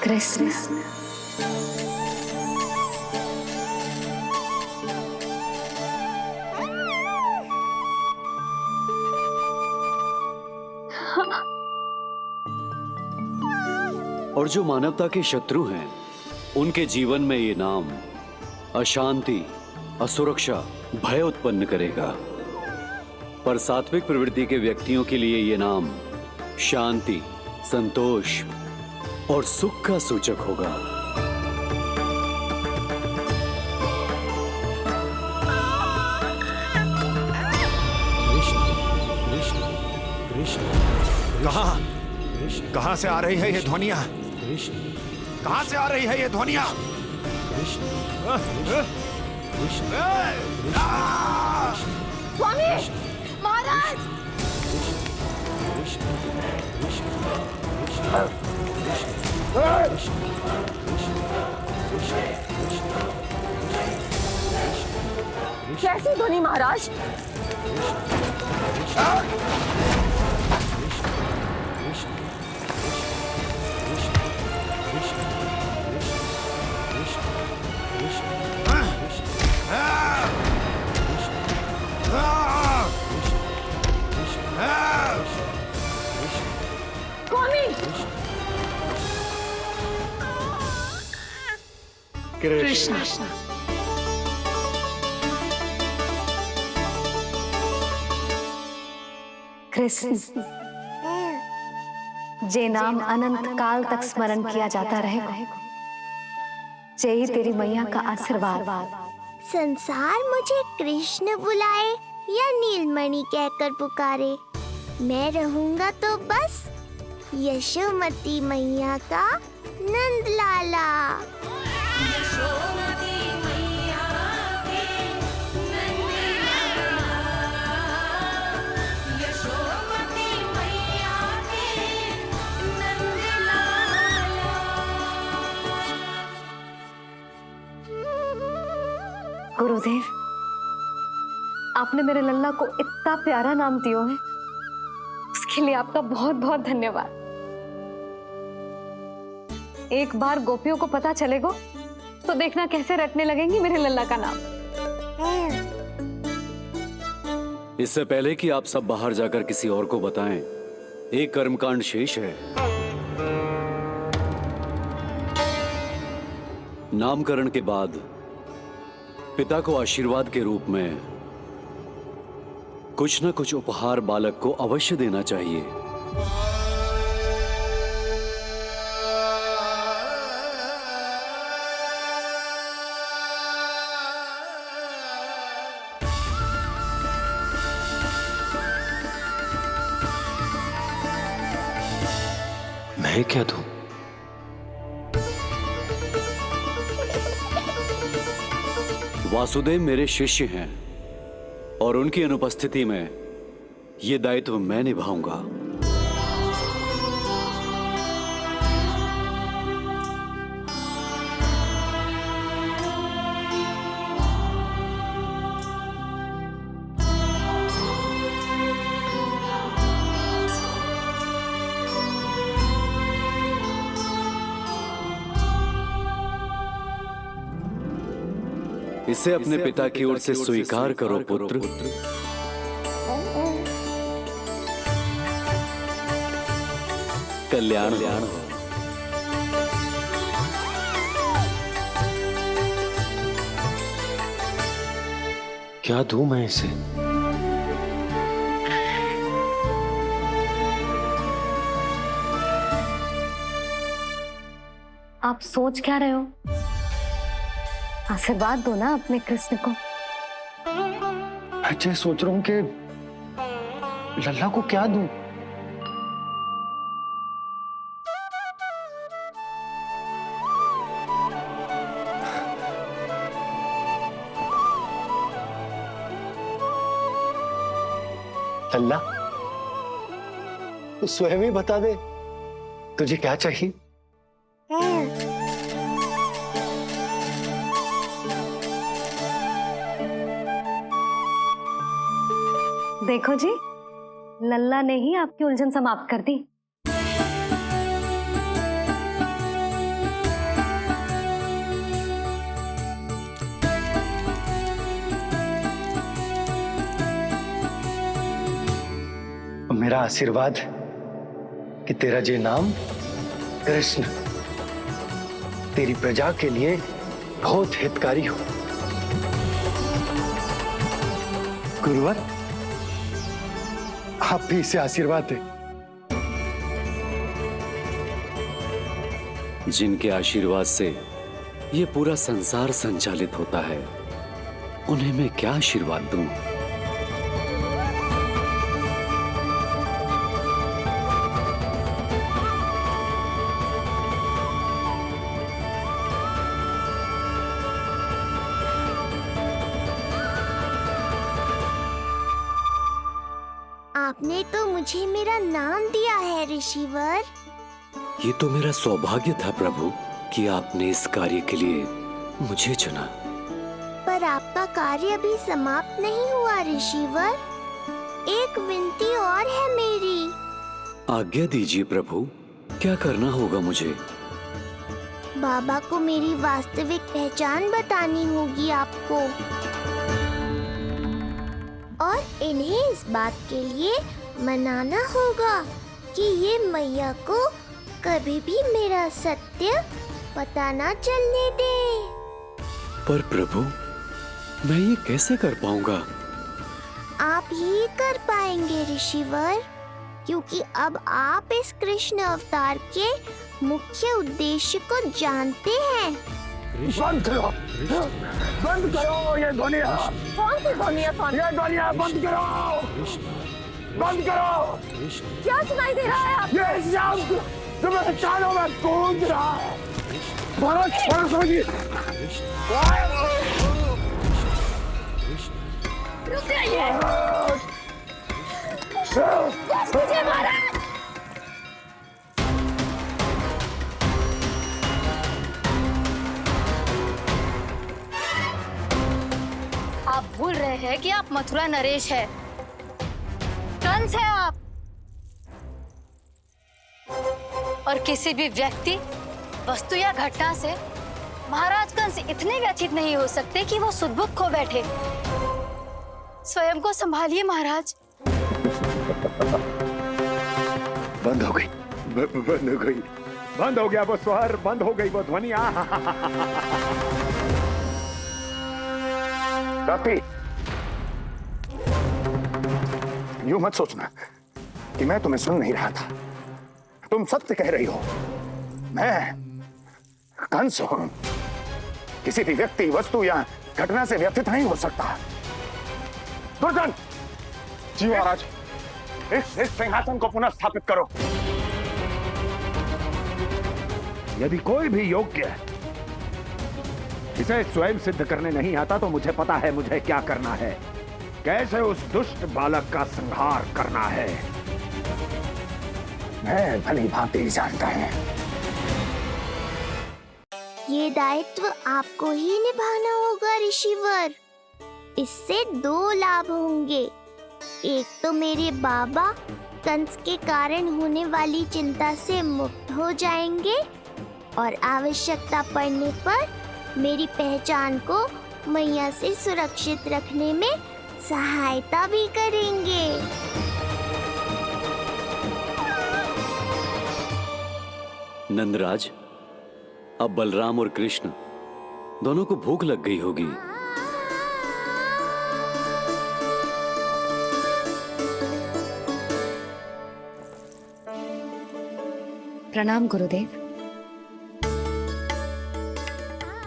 कृष्ण। और जो मानवता के शत्रु हैं, उनके जीवन में ये नाम अशांति, असुरक्षा, भय उत्पन्न करेगा। पर सात्विक प्रवृत्ति के व्यक्तियों के लिए ये नाम शांति, संतोष और सुख का सूचक होगा। कहां से आ रही है ये ध्वनियां? कहां से आ रही है ये ध्वनियां? स्वामी, महाराज! कैसी ध्वनि महाराज? कृष्ण। कृष्ण, जे नाम अनंत काल तक स्मरण किया जाता रहेगा, जय तेरी मैया का आशीर्वाद। संसार मुझे कृष्ण बुलाए या नीलमणि कहकर पुकारे, मैं रहूंगा तो बस यशोमती मैया का नंद लाला। गुरुदेव, आपने मेरे लल्ला को इतना प्यारा नाम दिया है, उसके लिए आपका बहुत बहुत धन्यवाद। एक बार गोपियों को पता चलेगा तो देखना कैसे रटने लगेंगी मेरे लल्ला का नाम। इससे पहले कि आप सब बाहर जाकर किसी और को बताएं, एक कर्मकांड शेष है। नामकरण के बाद पिता को आशीर्वाद के रूप में कुछ न कुछ उपहार बालक को अवश्य देना चाहिए। मैं क्या दूं? वासुदेव मेरे शिष्य हैं और उनकी अनुपस्थिति में यह दायित्व मैं निभाऊंगा। इसे अपने पिता की ओर से स्वीकार करो पुत्र। कल्याण हो। क्या दूं मैं इसे? आप सोच क्या रहे हो? आशीर्वाद दो ना अपने कृष्ण को। मैं सोच रहा हूं कि लल्ला को क्या दूं? लल्ला, तू स्वयं ही बता दे, तुझे क्या चाहिए? देखो जी, लल्ला ने ही आपकी उलझन समाप्त कर दी। मेरा आशीर्वाद कि तेरा ये नाम कृष्ण तेरी प्रजा के लिए बहुत हितकारी हो। गुरुवर, आप भी इसे आशीर्वाद दें। जिनके आशीर्वाद से ये पूरा संसार संचालित होता है, उन्हें मैं क्या आशीर्वाद दूं? आपने तो मुझे मेरा नाम दिया है ऋषिवर। ये तो मेरा सौभाग्य था प्रभु कि आपने इस कार्य के लिए मुझे चुना। पर आपका कार्य अभी समाप्त नहीं हुआ ऋषिवर। एक विनती और है मेरी। आज्ञा दीजिए प्रभु, क्या करना होगा मुझे? बाबा को मेरी वास्तविक पहचान बतानी होगी आपको, और इन्हें इस बात के लिए मनाना होगा कि ये मैया को कभी भी मेरा सत्य पता ना चलने दे। पर प्रभु, मैं ये कैसे कर पाऊंगा? आप ही कर पाएंगे ऋषिवर, क्योंकि अब आप इस कृष्ण अवतार के मुख्य उद्देश्य को जानते हैं। बंद करो, बंद करो ये ध्वनिया। कौन सी ध्वनिया? ये ध्वनिया बंद करो, बंद करो। क्या सुनाई दे रहा है आप? ये शब्द जो मेरे कानों में गूंज रहा है। भरत समझिए। रुक जाइए। बस मुझे मारा। आप भूल रहे हैं कि आप मथुरा नरेश है, कंस है आप। और किसी भी व्यक्ति, वस्तु या घटना से महाराज कंस इतने व्यथित नहीं हो सकते कि वो सुदबुक खो बैठे। स्वयं को संभालिए महाराज। बंद हो गई, बंद हो गई, बंद हो गया वो स्वर, बंद हो गई वो ध्वनिया। रफी, यूं मत सोचना कि मैं तुम्हें सुन नहीं रहा था। तुम सत्य कह रही हो। मैं कंस हूं। किसी भी व्यक्ति, वस्तु या घटना से व्यथित नहीं हो सकता। दुर्जन, जी महाराज, इस सिंहासन को पुनः स्थापित करो। यदि कोई भी योग्य इसे स्वयं सिद्ध करने नहीं आता तो मुझे पता है मुझे क्या करना है, कैसे उस दुष्ट बालक का संहार करना है। मैं भली भांति जानता हूं। ये दायित्व आपको ही निभाना होगा ऋषिवर। इससे दो लाभ होंगे। एक तो मेरे बाबा कंस के कारण होने वाली चिंता से मुक्त हो जाएंगे, और आवश्यकता पड़ने पर मेरी पहचान को मैया से सुरक्षित रखने में सहायता भी करेंगे। नंदराज, अब बलराम और कृष्ण दोनों को भूख लग गई होगी। प्रणाम गुरुदेव।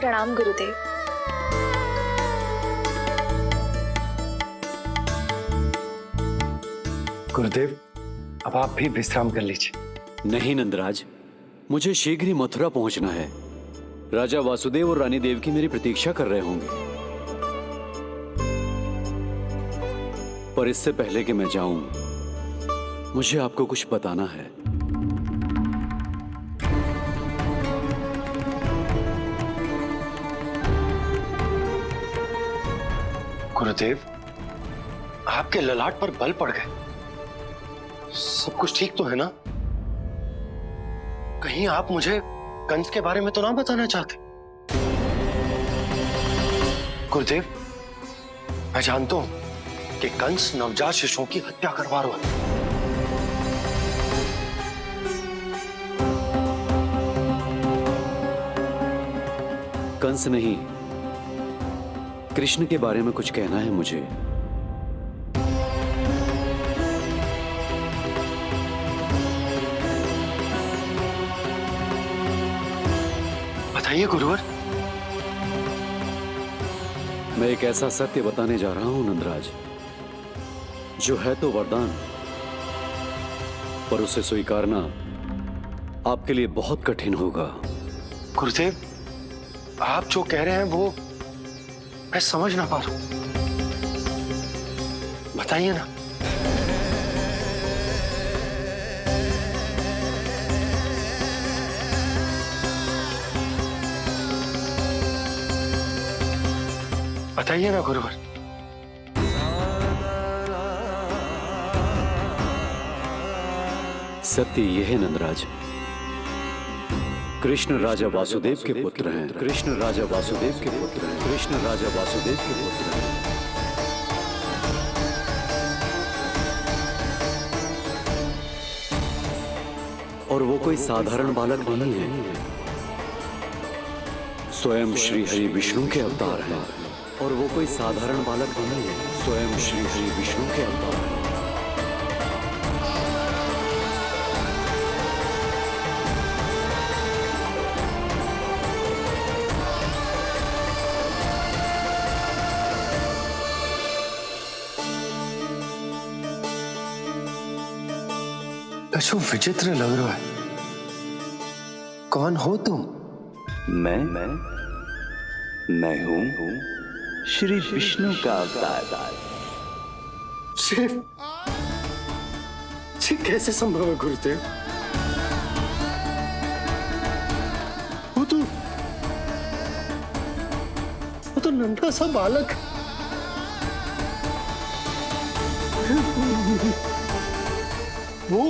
प्रणाम गुरुदेव। गुरुदेव, अब आप भी विश्राम कर लीजिए। नहीं नंदराज, मुझे शीघ्र ही मथुरा पहुंचना है। राजा वासुदेव और रानी देवकी मेरी प्रतीक्षा कर रहे होंगे। पर इससे पहले कि मैं जाऊं, मुझे आपको कुछ बताना है। गुरुदेव, आपके ललाट पर बल पड़ गए। सब कुछ ठीक तो है ना? कहीं आप मुझे कंस के बारे में तो ना बताना चाहते? गुरुदेव, मैं जानता हूं कि कंस नवजात शिशुओं की हत्या करवा रहा है। कंस नहीं, कृष्ण के बारे में कुछ कहना है मुझे। बताइए गुरुवर। मैं एक ऐसा सत्य बताने जा रहा हूं नंदराज, जो है तो वरदान, पर उसे स्वीकारना आपके लिए बहुत कठिन होगा। गुरुदेव, आप जो कह रहे हैं वो मैं समझ ना पा रहा हूं, बताइए ना। बताइए ना गुरुवर। सत्य यह है नंदराज, कृष्ण राजा वासुदेव के पुत्र हैं। कृष्ण राजा वासुदेव के पुत्र हैं। कृष्ण राजा वासुदेव के पुत्र हैं। और वो कोई साधारण बालक नहीं है, स्वयं श्री हरि विष्णु के अवतार हैं। और वो कोई साधारण बालक नहीं है, स्वयं श्री हरि विष्णु के अवतार हैं। अशु विचित्र लग रहा है। कौन हो तुम? मैं हूं श्री विष्णु का अवतार। ये कैसे संभव है गुरुदेव? वो तो नन्हा सा बालक। वो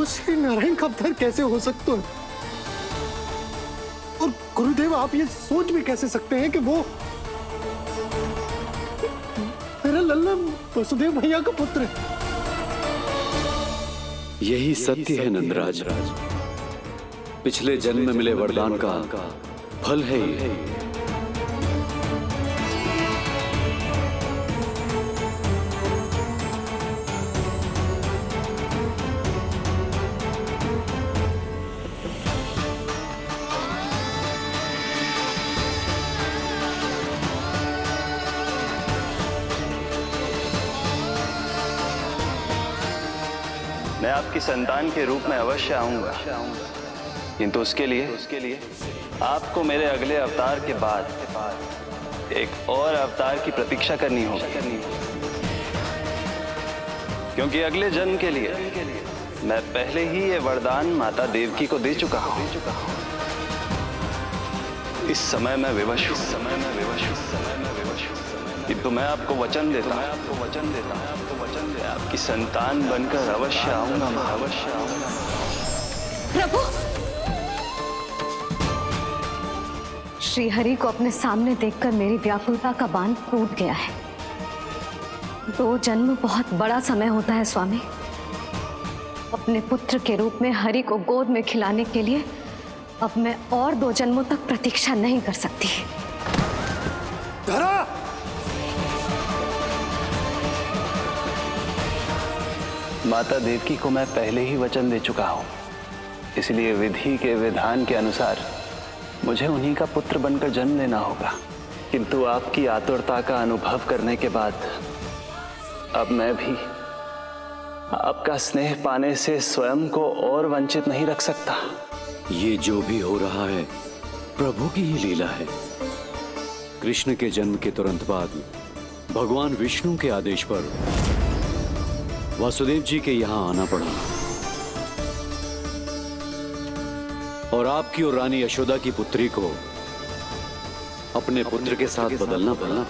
श्री नारायण का अवतार कैसे हो सकता है? और गुरुदेव, आप ये सोच भी कैसे सकते हैं कि वो मेरा लल्ला वसुदेव भैया का पुत्र है? यही सत्य है नंदराज, पिछले जन्म में मिले वरदान का फल है ये। मैं आपकी संतान के रूप में अवश्य आऊंगा, किंतु उसके लिए आपको मेरे अगले अवतार के बाद एक और अवतार की प्रतीक्षा करनी होगी, क्योंकि अगले जन्म के लिए मैं पहले ही ये वरदान माता देवकी को दे चुका हूं। इस समय मैं विवश हूं, किंतु मैं आपको वचन देता हूं, आपकी संतान बनकर अवश्य आऊंगा, अवश्य आऊंगा। प्रभु, श्री हरि को अपने सामने देखकर मेरी व्याकुलता का बांध टूट गया है। 2 जन्म बहुत बड़ा समय होता है स्वामी। अपने पुत्र के रूप में हरि को गोद में खिलाने के लिए अब मैं और 2 जन्मों तक प्रतीक्षा नहीं कर सकती। धरा! माता देवकी को मैं पहले ही वचन दे चुका हूं, इसलिए विधि के विधान के अनुसार मुझे उन्हीं का पुत्र बनकर जन्म लेना होगा। किंतु आपकी आतुरता का अनुभव करने के बाद अब मैं भी आपका स्नेह पाने से स्वयं को और वंचित नहीं रख सकता। ये जो भी हो रहा है प्रभु की ही लीला है। कृष्ण के जन्म के तुरंत बाद भगवान विष्णु के आदेश पर वासुदेव जी के यहां आना पड़ा और आपकी और रानी यशोदा की पुत्री को अपने पुत्र के साथ बदलना पड़ा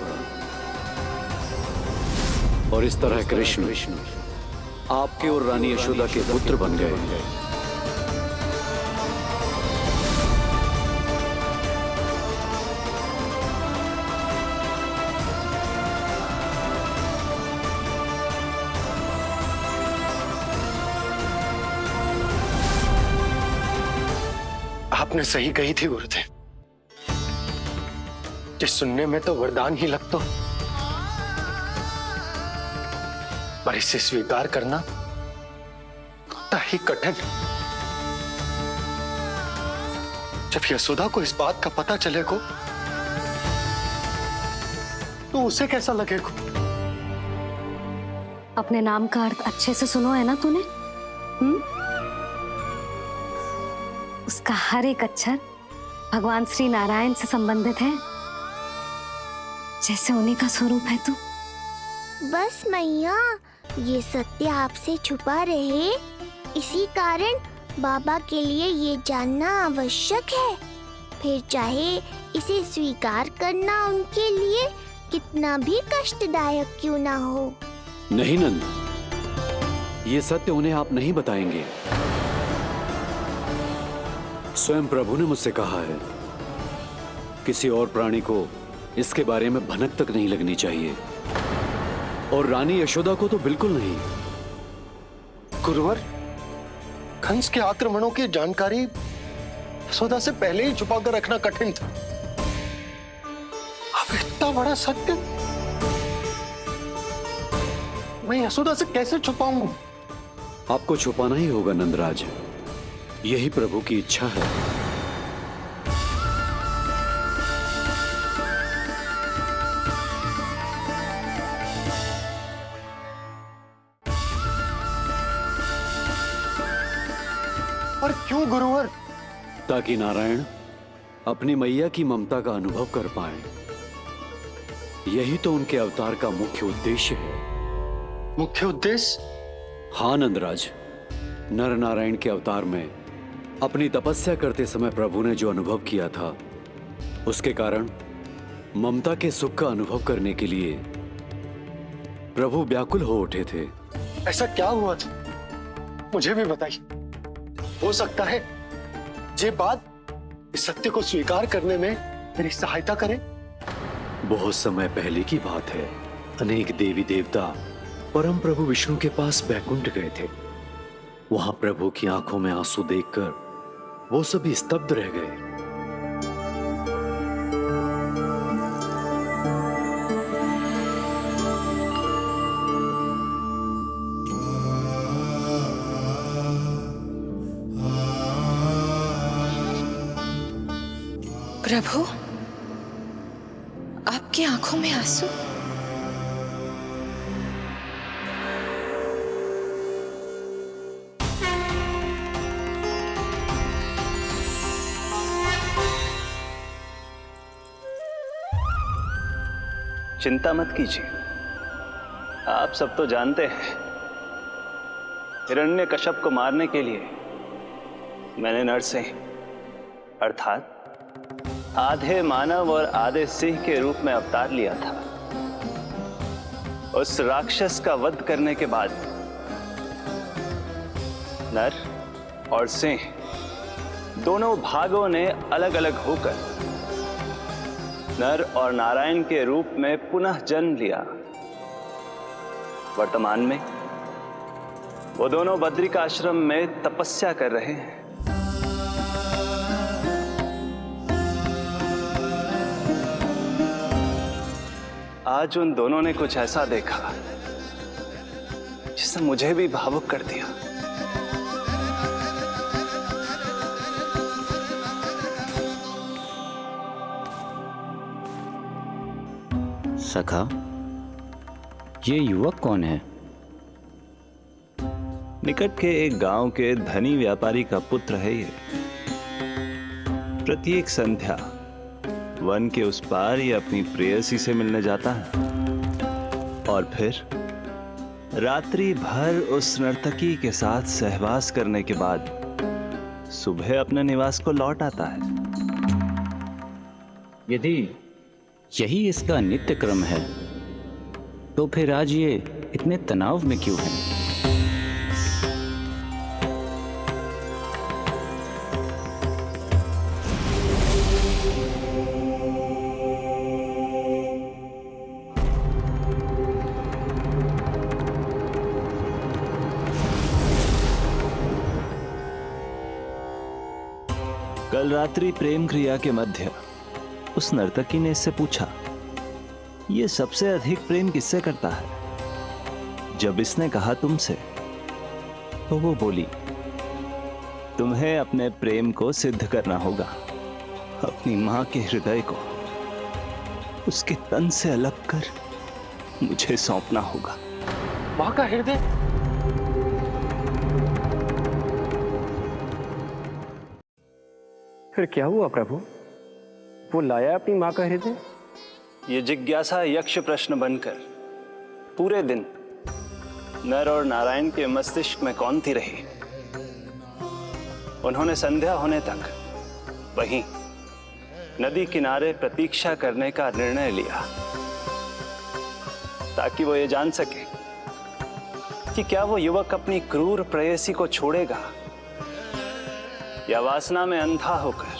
और इस तरह कृष्ण आपके और रानी यशोदा के पुत्र बन गए। आपने सही कही थी गुरुदेव। जिस सुनने में तो वरदान ही लगता, पर इसे स्वीकार करना होता ही कठिन। जब यशोदा को इस बात का पता चलेगा तो उसे कैसा लगेगा? अपने नाम का अर्थ अच्छे से सुनो है ना तूने? उसका हर एक अक्षर भगवान श्री नारायण से संबंधित है, जैसे उन्हीं का स्वरूप है तू। बस मैया, ये सत्य आपसे छुपा रहे, इसी कारण बाबा के लिए ये जानना आवश्यक है। फिर चाहे इसे स्वीकार करना उनके लिए कितना भी कष्टदायक क्यों ना हो। नहीं नंद, ये सत्य उन्हें आप नहीं बताएंगे। स्वयं प्रभु ने मुझसे कहा है किसी और प्राणी को इसके बारे में भनक तक नहीं लगनी चाहिए, और रानी यशोदा को तो बिल्कुल नहीं। गुरुवर, कंस के आक्रमणों की जानकारी यशोदा से पहले ही छुपा कर रखना कठिन था। अब इतना बड़ा सत्य मैं यशोदा से कैसे छुपाऊंगा? आपको छुपाना ही होगा नंदराज, यही प्रभु की इच्छा है। पर क्यों गुरुवर? ताकि नारायण अपनी मैया की ममता का अनुभव कर पाए। यही तो उनके अवतार का मुख्य उद्देश्य है। मुख्य उद्देश्य? हाँ नंदराज, नर नारायण के अवतार में अपनी तपस्या करते समय प्रभु ने जो अनुभव किया था, उसके कारण ममता के सुख का अनुभव करने के लिए प्रभु व्याकुल हो उठे थे। ऐसा क्या हुआ था, मुझे भी बताइए। हो सकता है ये बात इस सत्य को स्वीकार करने में मेरी सहायता करे। बहुत समय पहले की बात है। अनेक देवी देवता परम प्रभु विष्णु के पास बैकुंठ गए थे। वहां प्रभु की आंखों में आंसू देखकर वो सभी स्तब्ध रह गए। प्रभु, आपकी आंखों में आंसू? चिंता मत कीजिए, आप सब तो जानते हैं हिरण्यकश्यप को मारने के लिए मैंने नरसिंह अर्थात आधे मानव और आधे सिंह के रूप में अवतार लिया था। उस राक्षस का वध करने के बाद नर और सिंह दोनों भागों ने अलग अलग होकर नर और नारायण के रूप में पुनः जन्म लिया। वर्तमान में वो दोनों बद्रिकाश्रम में तपस्या कर रहे हैं। आज उन दोनों ने कुछ ऐसा देखा जिसने मुझे भी भावुक कर दिया। सखा, ये युवक कौन है? निकट के एक गांव के धनी व्यापारी का पुत्र है ये। प्रत्येक संध्या वन के उस पार ये अपनी प्रेयसी से मिलने जाता है और फिर रात्रि भर उस नर्तकी के साथ सहवास करने के बाद सुबह अपने निवास को लौट आता है। यदि यही इसका नित्य क्रम है तो फिर आज ये इतने तनाव में क्यों है? कल रात्रि प्रेम क्रिया के मध्य उस नर्तकी ने इससे पूछा, यह सबसे अधिक प्रेम किससे करता है? जब इसने कहा तुमसे, तो वो बोली, तुम्हें अपने प्रेम को सिद्ध करना होगा। अपनी मां के हृदय को उसके तन से अलग कर मुझे सौंपना होगा। मां का हृदय? फिर क्या हुआ प्रभु? वो लाया अपनी मां का हृदय? ये जिज्ञासा यक्ष प्रश्न बनकर पूरे दिन नर और नारायण के मस्तिष्क में कौंधती रही। उन्होंने संध्या होने तक वहीं नदी किनारे प्रतीक्षा करने का निर्णय लिया, ताकि वो ये जान सके कि क्या वो युवक अपनी क्रूर प्रेयसी को छोड़ेगा या वासना में अंधा होकर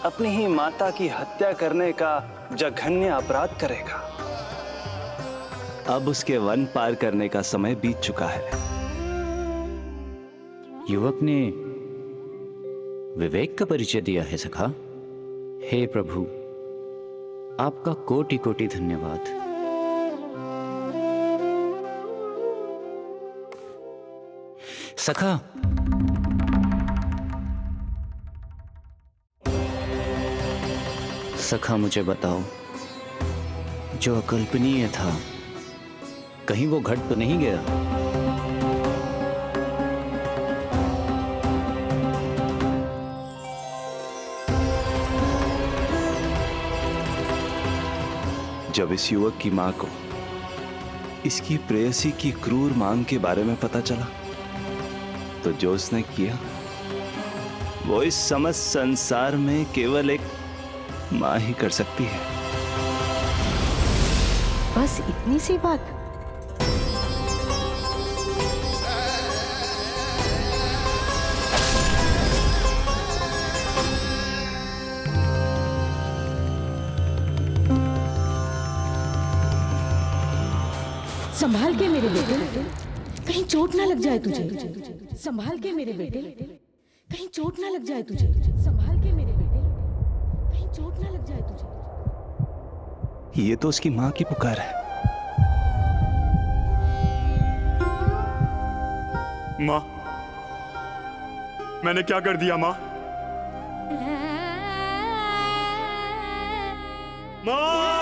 अपनी ही माता की हत्या करने का जघन्य अपराध करेगा। अब उसके वन पार करने का समय बीत चुका है। युवक ने विवेक का परिचय दिया है सखा। हे प्रभु, आपका कोटि कोटि धन्यवाद। सखा, सखा मुझे बताओ, जो अकल्पनीय था कहीं वो घट तो नहीं गया? जब इस युवक की मां को इसकी प्रेयसी की क्रूर मांग के बारे में पता चला, तो जो उसने किया वो इस समस्त संसार में केवल एक मां ही कर सकती है। बस इतनी सी बात? संभाल के मेरे बेटे, कहीं चोट ना लग जाए तुझे। संभाल के मेरे बेटे, कहीं चोट ना लग जाए तुझे। संभाल के मेरे बेटे, कहीं चोट ना लग जाए तुझे। ये तो उसकी मां की पुकार है। मां, मैंने क्या कर दिया मां? मां!